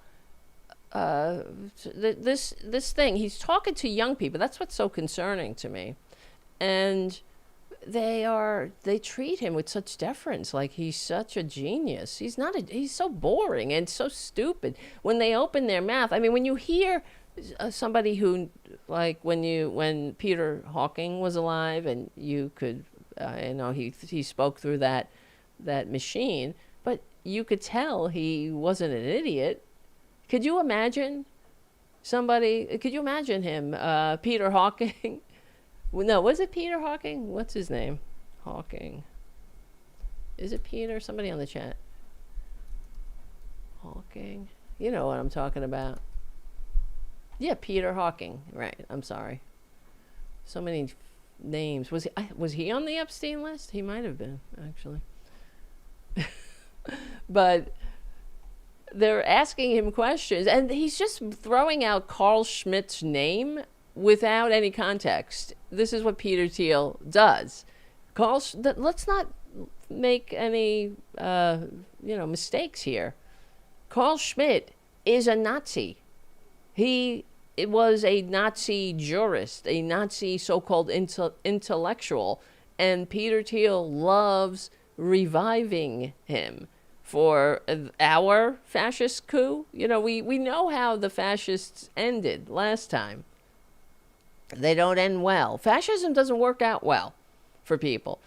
Speaker 1: this thing. He's talking to young people. That's what's so concerning to me. And they treat him with such deference, like he's such a genius. He's not. He's so boring and so stupid. When they open their mouth, I mean, when you hear somebody who, like when Peter Hawking was alive, and you could, he spoke through that machine, but you could tell he wasn't an idiot. Could you imagine him, Peter Hawking? No, was it Peter Hawking? What's his name? Hawking. Is it Peter? Somebody on the chat. Hawking. You know what I'm talking about. Yeah, Peter Hawking. Right. I'm sorry. So many names. Was he on the Epstein list? He might have been, actually. But they're asking him questions, and he's just throwing out Carl Schmitt's name without any context. This is what Peter Thiel does. Let's not make any mistakes here. Carl Schmitt is a Nazi. It was a Nazi jurist, a Nazi so-called intellectual, and Peter Thiel loves reviving him for our fascist coup. We know how the fascists ended last time. They don't end well. Fascism doesn't work out well for people.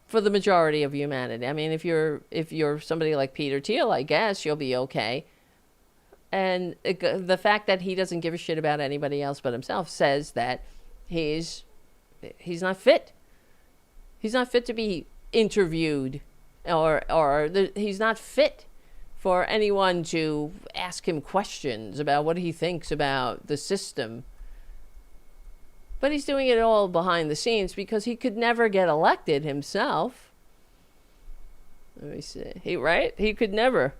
Speaker 1: for the majority of humanity. I mean, if you're somebody like Peter Thiel, I guess you'll be okay. And the fact that he doesn't give a shit about anybody else but himself says that he's not fit. He's not fit to be interviewed, or he's not fit for anyone to ask him questions about what he thinks about the system. But he's doing it all behind the scenes because he could never get elected himself. Let me see. He could never.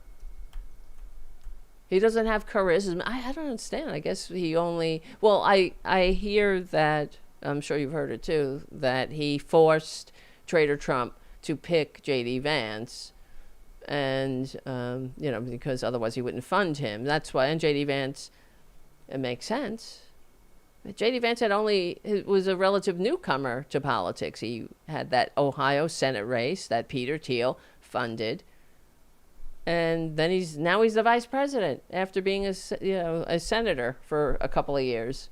Speaker 1: He doesn't have charisma. I don't understand. I guess he only... Well, I hear that, I'm sure you've heard it too, that he forced Trader Trump to pick J.D. Vance, and, because otherwise he wouldn't fund him. That's why, and J.D. Vance, it makes sense. J.D. Vance was a relative newcomer to politics. He had that Ohio Senate race that Peter Thiel funded. And then he's the vice president after being a senator for a couple of years.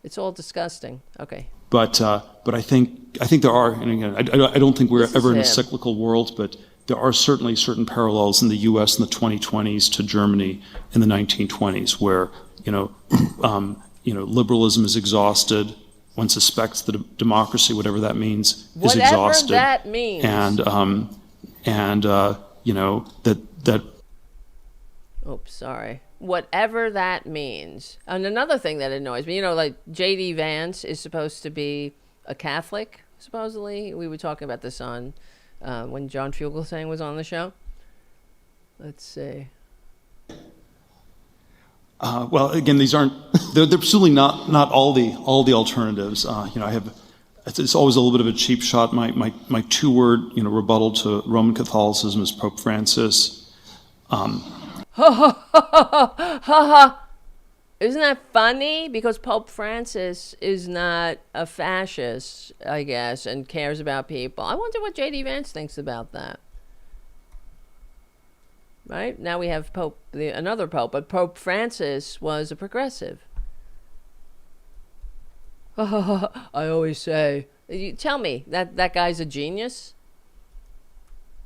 Speaker 1: It's all disgusting. Okay.
Speaker 2: But I think there are, and again, I don't think we're ever in a cyclical world, but there are certainly certain parallels in the U.S. in the 2020s to Germany in the 1920s, where liberalism is exhausted. One suspects that democracy, whatever that means, is exhausted.
Speaker 1: Whatever that means.
Speaker 2: That.
Speaker 1: Oops, sorry. Whatever that means. And another thing that annoys me, like J.D. Vance is supposed to be a Catholic, supposedly. We were talking about this on when John Fugelsang was on the show. Let's see.
Speaker 2: Well, again, these aren't. They're certainly not all the alternatives. It's always a little bit of a cheap shot. My 2-word rebuttal to Roman Catholicism is Pope Francis.
Speaker 1: Isn't that funny? Because Pope Francis is not a fascist, I guess, and cares about people. I wonder what J.D. Vance thinks about that. Right? Now we have another Pope, but Pope Francis was a progressive. I always say, you tell me that guy's a genius?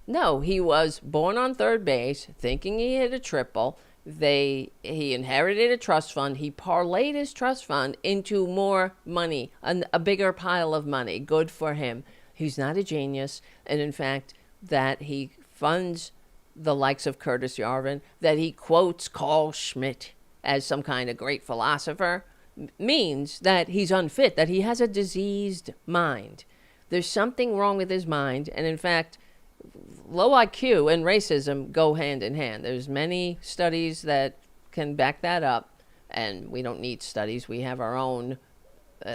Speaker 1: No, he was born on third base, thinking he hit a triple. He inherited a trust fund. He parlayed his trust fund into more money, a bigger pile of money. Good for him. He's not a genius. And in fact, that he funds the likes of Curtis Yarvin, that he quotes Carl Schmitt as some kind of great philosopher, means that he's unfit, that he has a diseased mind. There's something wrong with his mind. And in fact, low IQ and racism go hand in hand. There's many studies that can back that up, and we don't need studies. We have our own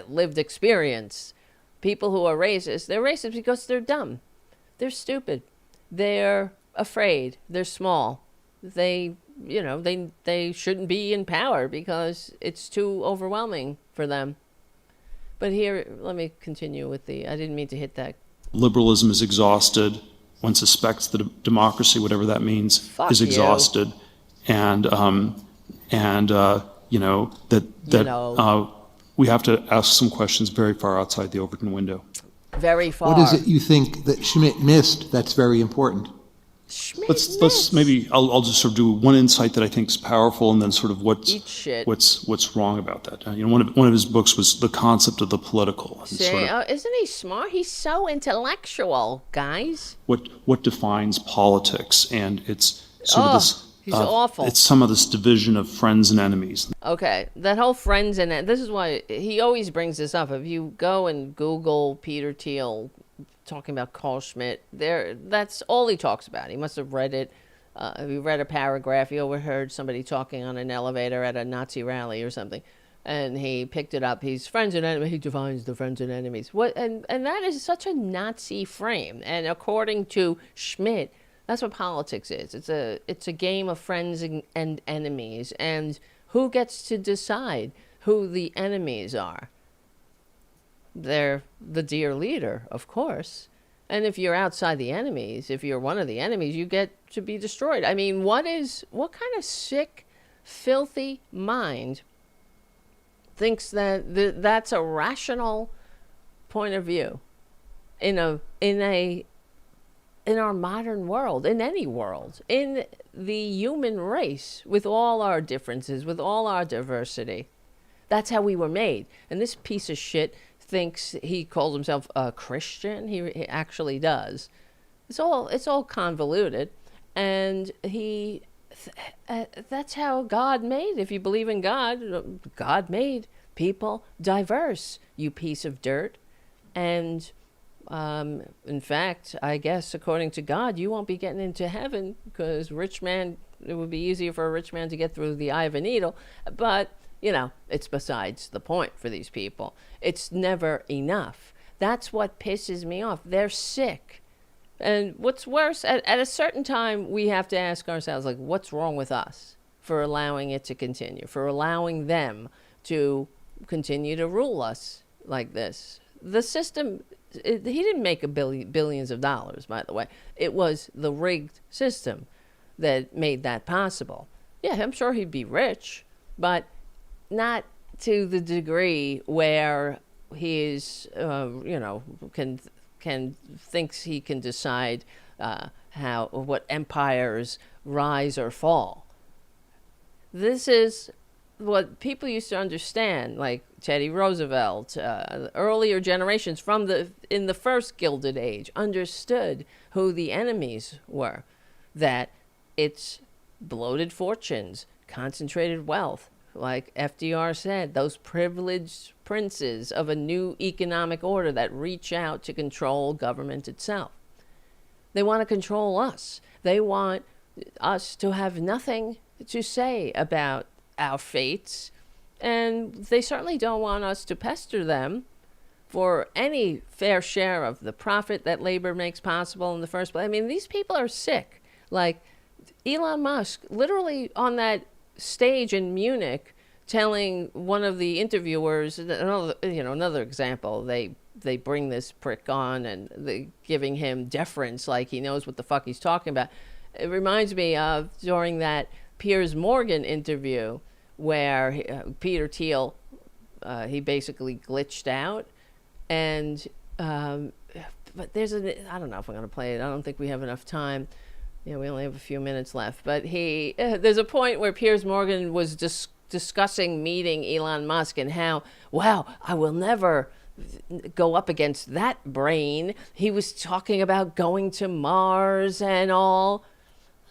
Speaker 1: lived experience. People who are racist, they're racist because they're dumb. They're stupid. They're afraid. They're small. They shouldn't be in power because it's too overwhelming for them. But here, let me continue with I didn't mean to hit that.
Speaker 2: Liberalism is exhausted. One suspects that democracy, whatever that means, is exhausted. And we have to ask some questions very far outside the Overton window.
Speaker 1: Very far.
Speaker 3: What is it you think that Schmitt missed that's very important?
Speaker 2: Let's maybe I'll just sort of do one insight that I think is powerful, and then sort of what's wrong about that. One of his books was The Concept of the Political.
Speaker 1: Isn't he smart? He's so intellectual, guys.
Speaker 2: What defines politics, and it's sort of this.
Speaker 1: He's awful.
Speaker 2: It's some of this division of friends and enemies.
Speaker 1: Okay, that whole friends and this is why he always brings this up. If you go and Google Peter Thiel talking about Carl Schmitt, that's all he talks about. He must have read it. He read a paragraph. He overheard somebody talking on an elevator at a Nazi rally or something, and he picked it up. He's friends and enemies. He defines the friends and enemies. And that is such a Nazi frame. And according to Schmitt, that's what politics is. It's a game of friends and enemies, and who gets to decide who the enemies are? They're the dear leader, of course. And if you're outside the enemies, if you're one of the enemies, you get to be destroyed. I mean, what kind of sick, filthy mind thinks that that's a rational point of view? in our modern world, in any world, in the human race, with all our differences, with all our diversity. That's how we were made. And this piece of shit thinks he calls himself a Christian. He actually does. It's all convoluted, and that's how God made. If you believe in God, God made people diverse. You piece of dirt, and in fact, I guess according to God, you won't be getting into heaven because it would be easier for a rich man to get through the eye of a needle. But it's besides the point for these people. It's never enough. That's what pisses me off. They're sick. And what's worse, at a certain time, we have to ask ourselves, like, what's wrong with us for allowing it to continue, for allowing them to continue to rule us like this? The system, he didn't make billions of dollars, by the way. It was the rigged system that made that possible. Yeah, I'm sure he'd be rich, but not to the degree where he's, thinks he can decide what empires rise or fall. This is what people used to understand, like Teddy Roosevelt, earlier generations in the first Gilded Age understood who the enemies were, that it's bloated fortunes, concentrated wealth, like FDR said, those privileged princes of a new economic order that reach out to control government itself. They want to control us. They want us to have nothing to say about our fates, and they certainly don't want us to pester them for any fair share of the profit that labor makes possible in the first place. I mean, these people are sick. Like Elon Musk, literally on that stage in Munich, telling one of the interviewers, another example, they bring this prick on and they giving him deference like he knows what the fuck he's talking about. It reminds me of during that Piers Morgan interview where Peter Thiel, he basically glitched out, and but there's I don't know if I'm going to play it. I don't think we have enough time. We only have a few minutes left. But there's a point where Piers Morgan was discussing meeting Elon Musk and how, wow, I will never go up against that brain. He was talking about going to Mars and all.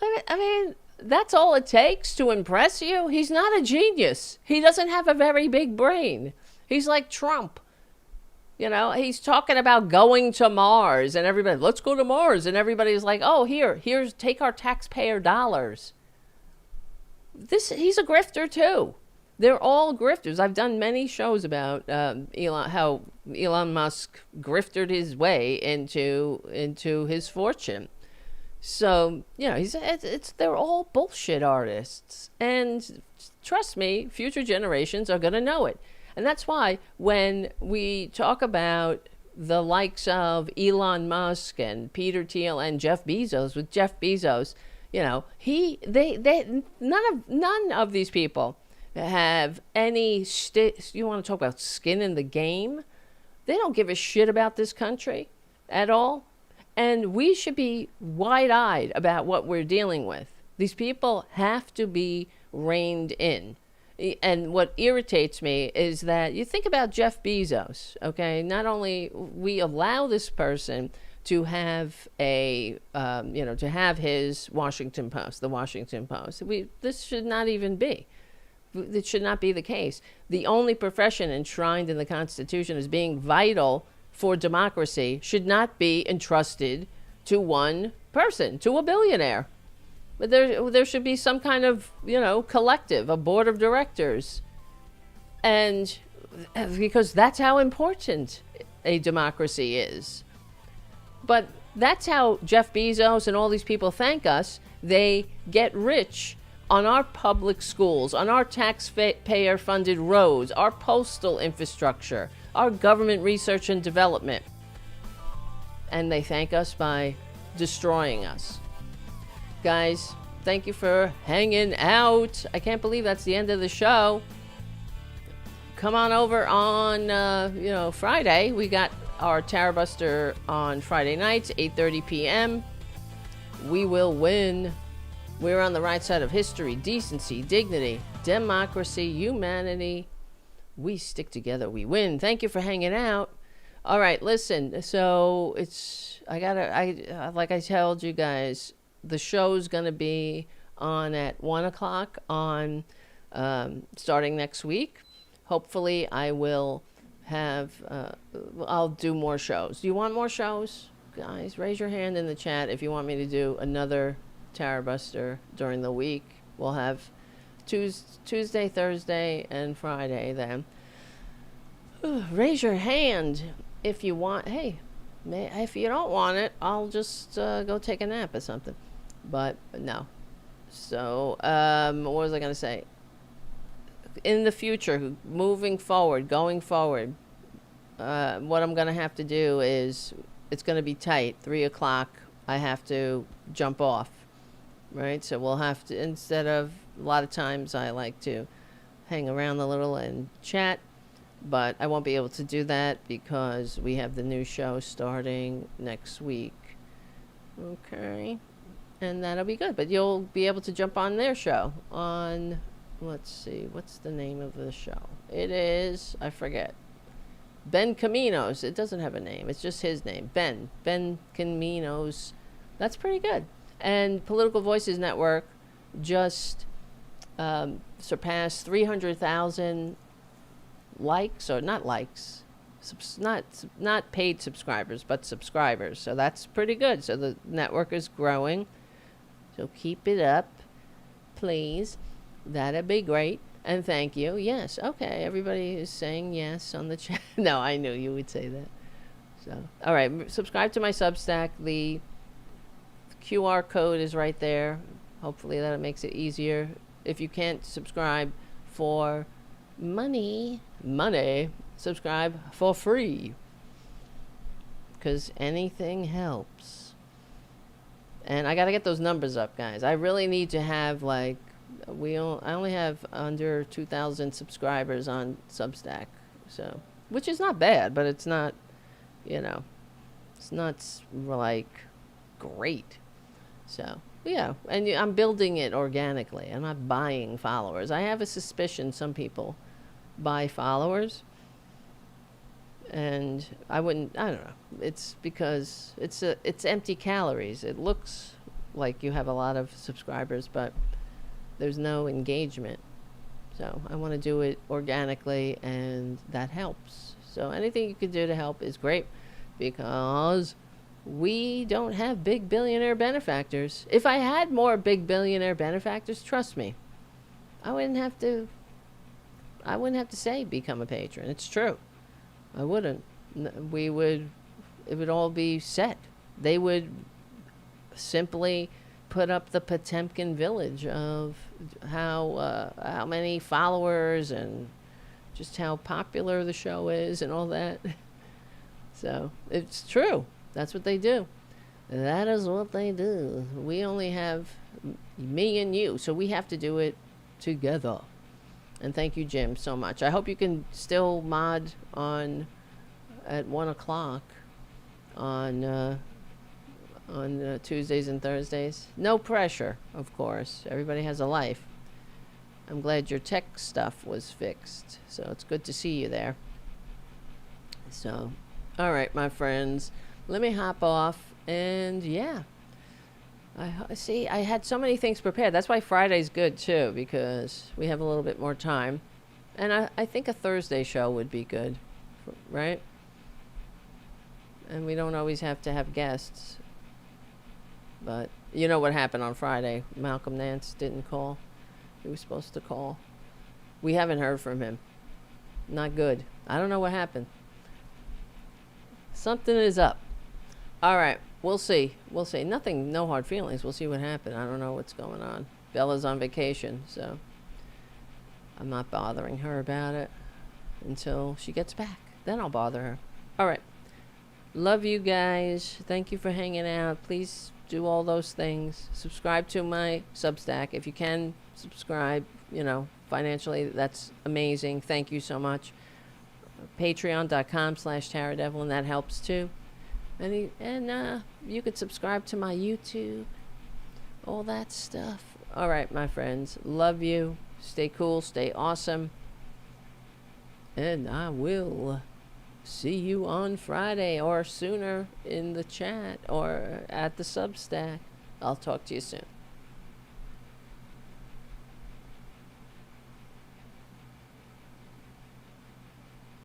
Speaker 1: I mean, that's all it takes to impress you? He's not a genius. He doesn't have a very big brain. He's like Trump. He's talking about going to Mars, and everybody, let's go to Mars. And everybody's like, oh, here's take our taxpayer dollars. He's a grifter too. They're all grifters. I've done many shows about how Elon Musk grifted his way into his fortune. So, they're all bullshit artists. And trust me, future generations are going to know it. And that's why when we talk about the likes of Elon Musk and Peter Thiel and Jeff Bezos, with Jeff Bezos, none of these people have any, you want to talk about skin in the game? They don't give a shit about this country at all. And we should be wide-eyed about what we're dealing with. These people have to be reined in. And what irritates me is that you think about Jeff Bezos, okay? Not only we allow this person to have to have his Washington Post, the Washington Post. This should not even be. It should not be the case. The only profession enshrined in the Constitution as being vital for democracy should not be entrusted to one person, to a billionaire. But there should be some kind of, collective, a board of directors. And because that's how important a democracy is. But that's how Jeff Bezos and all these people thank us. They get rich on our public schools, on our taxpayer-funded roads, our postal infrastructure, our government research and development. And they thank us by destroying us. Guys, thank you for hanging out. I can't believe that's the end of the show. Come on over on, Friday. We got our Tarabuster on Friday nights, 8:30 p.m. We will win. We're on the right side of history, decency, dignity, democracy, humanity. We stick together, we win. Thank you for hanging out. All right, listen. So like I told you guys, the show's gonna be on at 1:00 on starting next week. Hopefully, I will have. I'll do more shows. Do you want more shows, guys? Raise your hand in the chat if you want me to do another Tarabuster during the week. We'll have Tuesday, Thursday, and Friday then. Raise your hand if you want. Hey, if you don't want it, I'll just go take a nap or something. But no. So, what was I going to say? In the future, moving forward, going forward, what I'm going to have to do is, it's going to be tight. 3:00, I have to jump off. Right? So we'll have to, instead of, a lot of times I like to hang around a little and chat, but I won't be able to do that because we have the new show starting next week. Okay. And that'll be good. But you'll be able to jump on their show on, let's see, what's the name of the show? It is, I forget. Ben Caminos. It doesn't have a name. It's just his name. Ben Caminos. That's pretty good. And Political Voices Network just surpassed 300,000 likes, or not likes, not paid subscribers, but subscribers. So that's pretty good. So the network is growing. So keep it up, please. That'd be great. And thank you. Yes. Okay. Everybody is saying yes on the chat. No, I knew you would say that. So, all right. Subscribe to my Substack. The QR code is right there. Hopefully that makes it easier. If you can't subscribe for money, subscribe for free. Because anything helps. And I got to get those numbers up, guys. I really need to have, like, I only have under 2,000 subscribers on Substack. So, which is not bad, but it's not, it's not like great. So, yeah, and I'm building it organically. I'm not buying followers. I have a suspicion some people buy followers. And I don't know. It's because it's empty calories. It looks like you have a lot of subscribers, but there's no engagement. So I want to do it organically, and that helps. So anything you could do to help is great, because we don't have big billionaire benefactors. If I had more big billionaire benefactors, trust me, I wouldn't have to say become a patron. It's true. I wouldn't. It would all be set. They would simply put up the Potemkin village of how many followers and just how popular the show is and all that. So it's true. That's what they do. That is what they do. We only have me and you, so we have to do it together. And thank you, Jim, so much. I hope you can still mod at 1:00 on Tuesdays and Thursdays. No pressure, of course. Everybody has a life. I'm glad your tech stuff was fixed. So it's good to see you there. So, all right, my friends. Let me hop off. And yeah. I had so many things prepared. That's why Friday's good, too, because we have a little bit more time. And I think a Thursday show would be good, right? And we don't always have to have guests. But you know what happened on Friday. Malcolm Nance didn't call. He was supposed to call. We haven't heard from him. Not good. I don't know what happened. Something is up. All right. We'll see. Nothing, no hard feelings. We'll see what happened. I don't know what's going on. Bella's on vacation, so I'm not bothering her about it until she gets back. Then I'll bother her. All right. Love you guys. Thank you for hanging out. Please do all those things. Subscribe to my Substack. If you can subscribe, financially, that's amazing. Thank you so much. Patreon.com/Tara Devlin. That helps too. And you could subscribe to my YouTube. All that stuff. All right, my friends. Love you. Stay cool. Stay awesome. And I will see you on Friday or sooner in the chat or at the Substack. I'll talk to you soon.